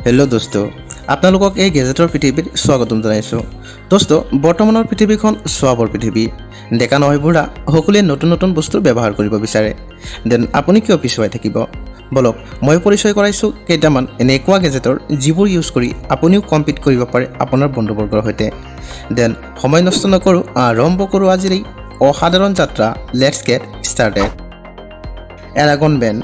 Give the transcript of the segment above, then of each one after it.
Hello' দোস্ত, আপোনালোকক এই গেজেটৰ পৃথিৱীত স্বাগতম জনাইছোঁ। দোস্ত, বৰ্তমানৰ পৃথিৱীখন স্বাবৰ পৃথিৱী। ডেকা নহয় বুঢ়া সকলোৱে নতুন নতুন বস্তু ব্যৱহাৰ কৰিব বিচাৰে। দেন আপুনি কিয় পিছুৱাই থাকিব? বলক মই পৰিচয় কৰাইছোঁ কেইটামান এনেকুৱা গেজেটৰ যিবোৰ ইউজ কৰি আপুনিও কম্পিট কৰিব পাৰে আপোনাৰ বন্ধুবৰ্গৰ সৈতে। দেন সময় নষ্ট নকৰোঁ, আৰম্ভ কৰোঁ আজিৰ এই অসাধাৰণ যাত্ৰা। Let's get started. এৰাগন বেণ্ড।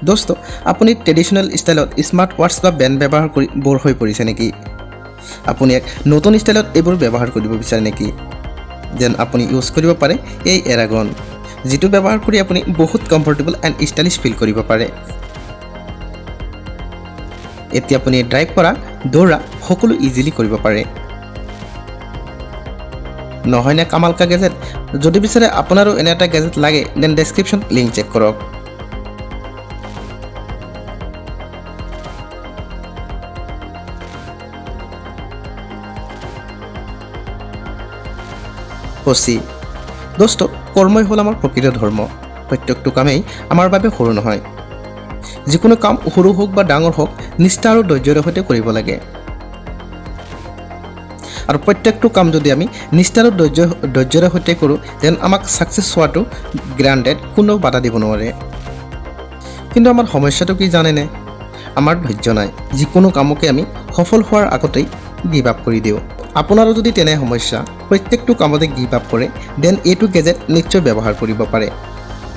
দোস্ত, আপুনি ট্ৰেডিশ্যনেল ষ্টাইলত স্মাৰ্ট ৱাটচ বা বেণ্ড ব্যৱহাৰ কৰি বৰ হৈ পৰিছে নেকি? আপুনি এক নতুন ষ্টাইলত এইবোৰ ব্যৱহাৰ কৰিব বিচাৰে নেকি? দেন আপুনি ইউজ কৰিব পাৰে এই এৰাগন, যিটো ব্যৱহাৰ কৰি আপুনি বহুত কমফৰ্টেবল এণ্ড ষ্টাইলিছ ফিল কৰিব পাৰে। এতিয়া আপুনি ড্ৰাইভ কৰা, দৌৰা সকলো ইজিলি কৰিব পাৰে। নহয়নে কামালকা গেজেট? যদি বিচাৰে আপোনাৰো এনে এটা গেজেট লাগে, দেন ডেছক্ৰিপশ্যন লিংক চেক কৰক। দোস্ত, কৰ্মই হ'ল আমাৰ প্ৰকৃত ধৰ্ম। প্ৰত্যেকটো কামেই আমাৰ বাবে সৰু নহয়। যিকোনো কাম সৰু হওক বা ডাঙৰ হওক, নিষ্ঠা আৰু ধৈৰ্যৰ সৈতে কৰিব লাগে। আৰু প্ৰত্যেকটো কাম যদি আমি নিষ্ঠা আৰু ধৈৰ্যৰ সৈতে কৰোঁ, দেন আমাক ছাকচেছ হোৱাটো গ্ৰাণ্টেড, কোনেও বাধা দিব নোৱাৰে। কিন্তু আমাৰ সমস্যাটো কি জানেনে? আমাৰ ধৈৰ্য নাই। যিকোনো কামকে আমি সফল হোৱাৰ আগতেই গিভ আপ কৰি দিওঁ। আপোনাৰো যদি তেনে সমস্যা, প্ৰত্যেকটো কামতে গিভ আপ কৰে, দেন এইটো গেজেট নিশ্চয় ব্যৱহাৰ কৰিব পাৰে।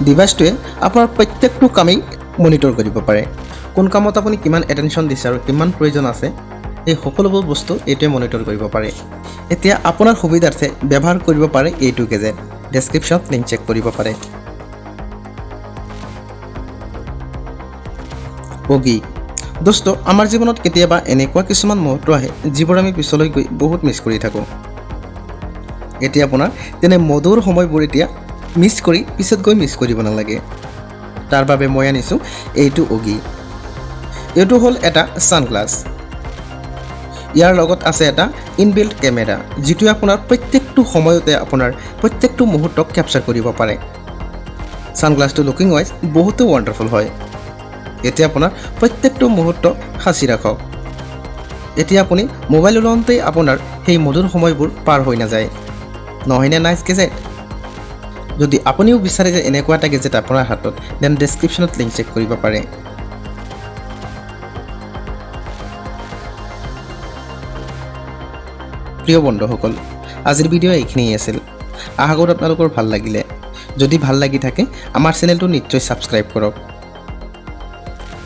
ডিভাইচটোৱে আপোনাৰ প্ৰত্যেকটো কামেই মনিটৰ কৰিব পাৰে। কোন কামত আপুনি কিমান এটেনশ্যন দিছে আৰু কিমান প্ৰয়োজন আছে, এই সকলোবোৰ বস্তু এইটোৱে মনিটৰ কৰিব পাৰে। এতিয়া আপোনাৰ সুবিধাৰ্থে ব্যৱহাৰ কৰিব পাৰে এইটো গেজেট। ডেছক্ৰিপশ্যনত লিংক চেক কৰিব পাৰে। অগি। দোস্ত, আমাৰ জীৱনত কেতিয়াবা এনেকুৱা কিছুমান মুহূৰ্ত আহে যিবোৰ আমি পিছলৈ গৈ বহুত মিছ কৰি থাকোঁ। এতিয়া আপোনাৰ তেনে মধুৰ সময়বোৰ এতিয়া মিছ কৰি পিছত গৈ মিছ কৰিব নালাগে। তাৰ বাবে মই আনিছোঁ এইটো অগি। এইটো হ'ল এটা ছানগ্লাছ। ইয়াৰ লগত আছে এটা ইনবিল্ট কেমেৰা, যিটোৱে আপোনাৰ প্ৰত্যেকটো সময়তে আপোনাৰ প্ৰত্যেকটো মুহূৰ্তক কেপচাৰ কৰিব পাৰে। ছানগ্লাছটো লুকিং ৱাইজ বহুতো ৱাণ্ডাৰফুল হয়। এতিয়া আপোনাৰ প্ৰত্যেকটো মুহূৰ্ত সাঁচি ৰাখক। এতিয়া আপুনি মোবাইল ওলাওঁতেই আপোনাৰ সেই মধুৰ সময়বোৰ পাৰ হৈ নাযায়। নহয়নে নাইচ গেজেট? যদি আপুনিও বিচাৰে যে এনেকুৱা এটা গেজেট আপোনাৰ হাতত, দেন ডেছক্ৰিপশ্যনত লিংক চেক কৰিব পাৰে। প্ৰিয় বন্ধুসকল, আজিৰ ভিডিঅ' এইখিনিয়ে আছিল। আশা কৰোঁ আপোনালোকৰ ভাল লাগিলে। যদি ভাল লাগি থাকে, আমাৰ চেনেলটো নিশ্চয় ছাবস্ক্ৰাইব কৰক।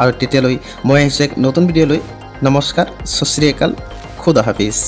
আৰু তেতিয়ালৈ মই আহিছোঁ এক নতুন ভিডিঅ'লৈ। নমস্কাৰ, সত শ্ৰী আকাল, খুদা হাফিজ।